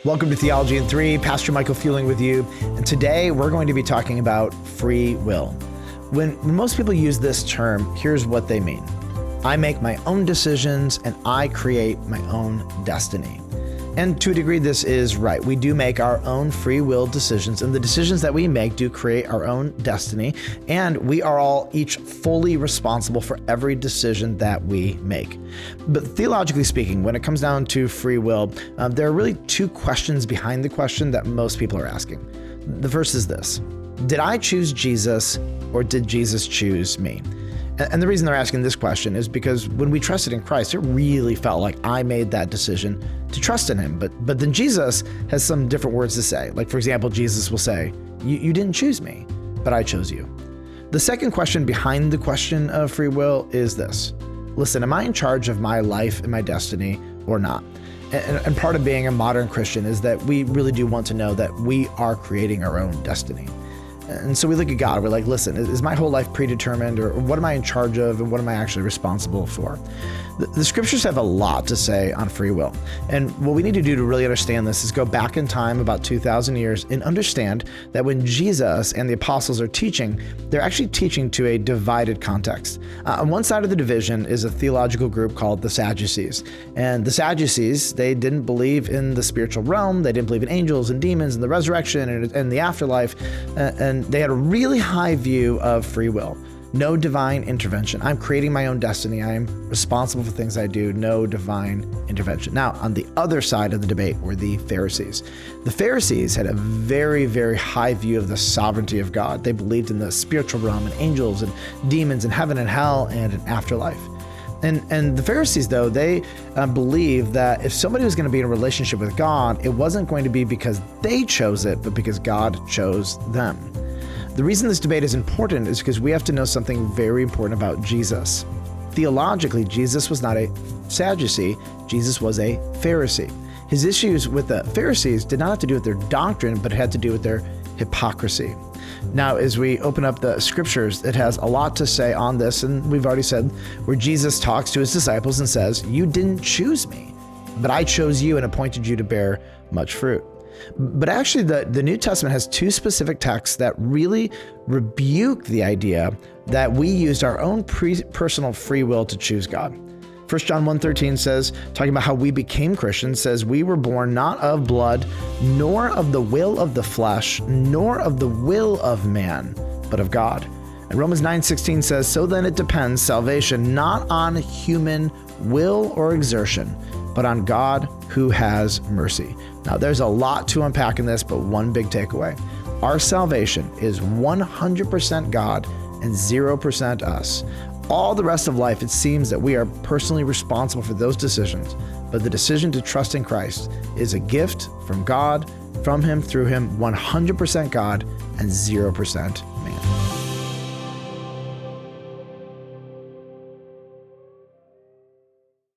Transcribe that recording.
Welcome to Theology in 3, Pastor Michael Fueling with you, and today we're going to be talking about free will. When most people use this term, here's what they mean. I make my own decisions and I create my own destiny. And to a degree, this is right. We do make our own free will decisions, and the decisions that we make do create our own destiny, and we are all each fully responsible for every decision that we make. But theologically speaking, when it comes down to free will, there are really two questions behind the question that most people are asking. The first is this: did I choose Jesus or did Jesus choose me? And the reason they're asking this question is because when we trusted in Christ, it really felt like I made that decision to trust in him. But then Jesus has some different words to say. Like, for example, Jesus will say, you didn't choose me, but I chose you. The second question behind the question of free will is this: listen, am I in charge of my life and my destiny or not? And part of being a modern Christian is that we really do want to know that we are creating our own destiny. And so we look at God, we're like, listen, is my whole life predetermined, or what am I in charge of, and what am I actually responsible for? The scriptures have a lot to say on free will. And what we need to do to really understand this is go back in time about 2,000 years and understand that when Jesus and the apostles are teaching, they're actually teaching to a divided context. On one side of the division is a theological group called the Sadducees. And the Sadducees, they didn't believe in the spiritual realm, they didn't believe in angels and demons and the resurrection and the afterlife, and they had a really high view of free will. No divine intervention. I'm creating my own destiny. I'm responsible for things I do. No divine intervention. Now, on the other side of the debate were the Pharisees. The Pharisees had a very, very high view of the sovereignty of God. They believed in the spiritual realm and angels and demons and heaven and hell and an afterlife. And the Pharisees, though, they believed that if somebody was going to be in a relationship with God, it wasn't going to be because they chose it, but because God chose them. The reason this debate is important is because we have to know something very important about Jesus. Theologically, Jesus was not a Sadducee, Jesus was a Pharisee. His issues with the Pharisees did not have to do with their doctrine, but it had to do with their hypocrisy. Now, as we open up the scriptures, it has a lot to say on this, and we've already said where Jesus talks to his disciples and says, you didn't choose me, but I chose you and appointed you to bear much fruit. But actually, the New Testament has two specific texts that really rebuke the idea that we used our own personal free will to choose God. 1 John 1:13 says, talking about how we became Christians, says, we were born not of blood, nor of the will of the flesh, nor of the will of man, but of God. And Romans 9:16 says, so then it depends, salvation, not on human will or exertion, but on God who has mercy. Now, there's a lot to unpack in this, but one big takeaway. Our salvation is 100% God and 0% us. All the rest of life, it seems that we are personally responsible for those decisions, but the decision to trust in Christ is a gift from God, from him, through him, 100% God and 0%